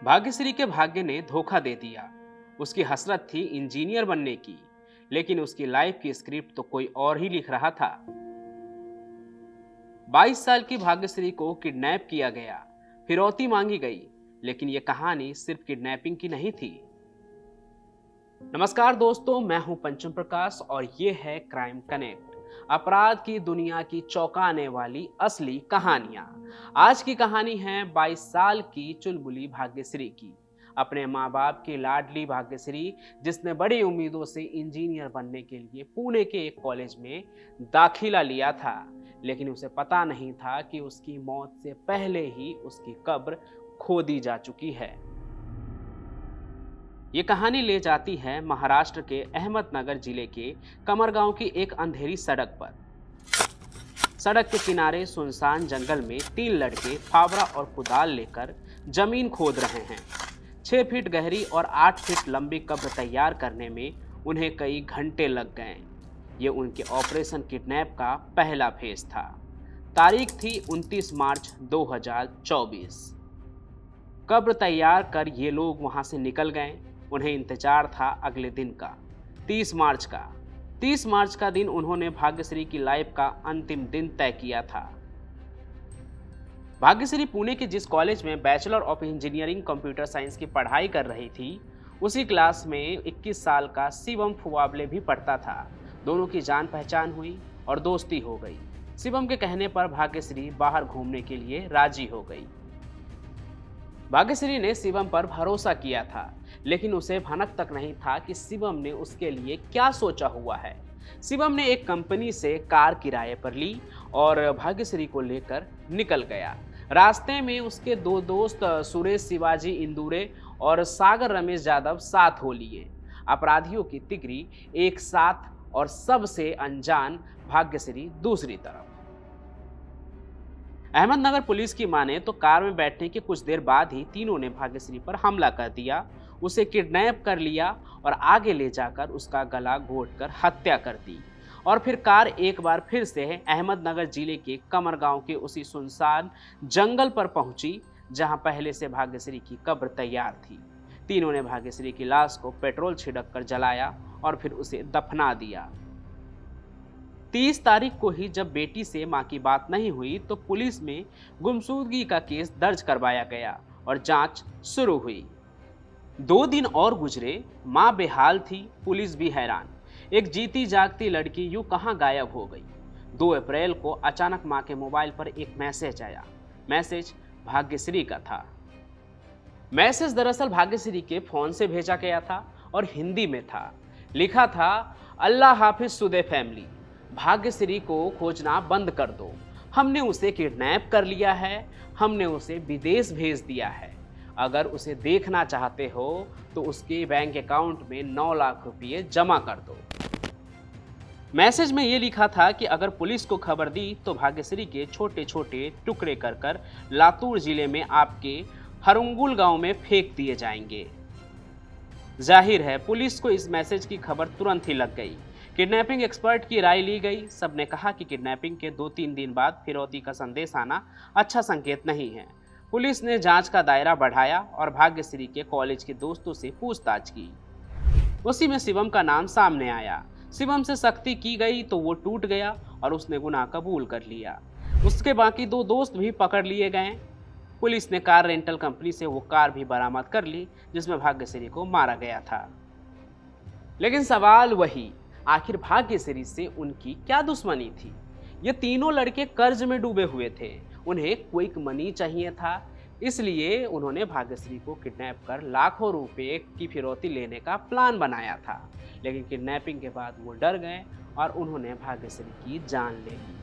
भाग्यश्री के भाग्य ने धोखा दे दिया। उसकी हसरत थी इंजीनियर बनने की, लेकिन उसकी लाइफ की स्क्रिप्ट तो कोई और ही लिख रहा था। 22 साल की भाग्यश्री को किडनैप किया गया, फिरौती मांगी गई, लेकिन यह कहानी सिर्फ किडनैपिंग की नहीं थी। नमस्कार दोस्तों, मैं हूं पंचम प्रकाश और ये है क्राइम कनेक्ट, अपराध की दुनिया की चौंकाने वाली असली कहानियां। आज की कहानी है 22 साल की चुलबुली भाग्यश्री की। अपने माँ बाप की लाडली भाग्यश्री, जिसने बड़ी उम्मीदों से इंजीनियर बनने के लिए पुणे के एक कॉलेज में दाखिला लिया था, लेकिन उसे पता नहीं था कि उसकी मौत से पहले ही उसकी कब्र खोदी जा चुकी है। ये कहानी ले जाती है महाराष्ट्र के अहमदनगर जिले के कमरगांव की एक अंधेरी सड़क पर। सड़क के किनारे सुनसान जंगल में 3 लड़के फावड़ा और कुदाल लेकर जमीन खोद रहे हैं। 6 फीट गहरी और 8 फीट लंबी कब्र तैयार करने में उन्हें कई घंटे लग गए। ये उनके ऑपरेशन किडनैप का पहला फेज था। तारीख थी 29 मार्च 2024। कब्र तैयार कर ये लोग वहां से निकल गए। उन्हें इंतजार था अगले दिन का, 30 मार्च का। 30 मार्च का दिन उन्होंने भाग्यश्री की लाइफ का अंतिम दिन तय किया था। भाग्यश्री पुणे के जिस कॉलेज में bachelor of engineering computer science की पढ़ाई कर रही थी, उसी क्लास में 21 साल का शिवम फुवाबले भी पढ़ता था। दोनों की जान पहचान हुई और दोस्ती हो गई। शिवम के कहने पर भाग्यश्री बाहर घूमने के लिए राजी हो गई। भाग्यश्री ने शिवम पर भरोसा किया था, लेकिन उसे भनक तक नहीं था कि शिवम ने उसके लिए क्या सोचा हुआ है। शिवम ने एक कंपनी से कार किराए पर ली और भाग्यश्री को लेकर निकल गया। रास्ते में उसके 2 दोस्त सुरेश शिवाजी इंदुरे और सागर रमेश यादव साथ हो लिए। अपराधियों की तिगरी एक साथ और सबसे अनजान भाग्यश्री दूसरी तरफ। अहमदनगर पुलिस की माने तो कार में बैठने के कुछ देर बाद ही तीनों ने भाग्यश्री पर हमला कर दिया, उसे किडनैप कर लिया और आगे ले जाकर उसका गला घोंटकर हत्या कर दी। और फिर कार एक बार फिर से अहमदनगर जिले के कमरगांव के उसी सुनसान जंगल पर पहुंची, जहां पहले से भाग्यश्री की कब्र तैयार थी। तीनों ने भाग्यश्री की लाश को पेट्रोल छिड़क कर जलाया और फिर उसे दफना दिया। 30 तारीख को ही जब बेटी से मां की बात नहीं हुई तो पुलिस में गुमशुदगी का केस दर्ज करवाया गया और जांच शुरू हुई। 2 दिन और गुजरे, मां बेहाल थी, पुलिस भी हैरान। एक जीती जागती लड़की यूं कहां गायब हो गई। 2 अप्रैल को अचानक मां के मोबाइल पर एक मैसेज आया। मैसेज भाग्यश्री का था। मैसेज दरअसल भाग्यश्री के फोन से भेजा गया था और हिंदी में था। लिखा था, अल्लाह हाफिज सुदे फैमिली, भाग्यश्री को खोजना बंद कर दो। हमने उसे किडनैप कर लिया है, हमने उसे विदेश भेज दिया है। अगर उसे देखना चाहते हो तो उसके बैंक अकाउंट में 9 लाख रुपये जमा कर दो। मैसेज में यह लिखा था कि अगर पुलिस को खबर दी तो भाग्यश्री के छोटे छोटे टुकड़े कर लातूर जिले में आपके हरुंगुल गांव में फेंक दिए जाएंगे। जाहिर है पुलिस को इस मैसेज की खबर तुरंत ही लग गई। किडनैपिंग एक्सपर्ट की राय ली गई। सबने कहा कि किडनैपिंग के 2-3 दिन बाद फिरौती का संदेश आना अच्छा संकेत नहीं है। पुलिस ने जांच का दायरा बढ़ाया और भाग्यश्री के कॉलेज के दोस्तों से पूछताछ की। उसी में शिवम का नाम सामने आया। शिवम से सख्ती की गई तो वो टूट गया और उसने गुनाह कबूल कर लिया। उसके बाकी 2 दोस्त भी पकड़ लिए गए। पुलिस ने कार रेंटल कंपनी से वो कार भी बरामद कर ली जिसमें भाग्यश्री को मारा गया था। लेकिन सवाल वही, आखिर भाग्यश्री से उनकी क्या दुश्मनी थी? ये तीनों लड़के कर्ज में डूबे हुए थे, उन्हें क्विक मनी चाहिए था, इसलिए उन्होंने भाग्यश्री को किडनैप कर लाखों रुपए की फिरौती लेने का प्लान बनाया था। लेकिन किडनैपिंग के बाद वो डर गए और उन्होंने भाग्यश्री की जान ले ली।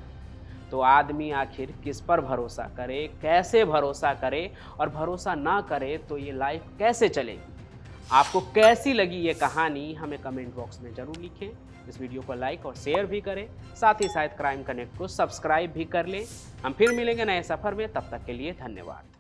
तो आदमी आखिर किस पर भरोसा करे, कैसे भरोसा करे, और भरोसा ना करे तो ये लाइफ कैसे चलेगी? आपको कैसी लगी ये कहानी हमें कमेंट बॉक्स में जरूर लिखें। इस वीडियो को लाइक और शेयर भी करें, साथ ही साथ क्राइम कनेक्ट को सब्सक्राइब भी कर लें। हम फिर मिलेंगे नए सफर में, तब तक के लिए धन्यवाद।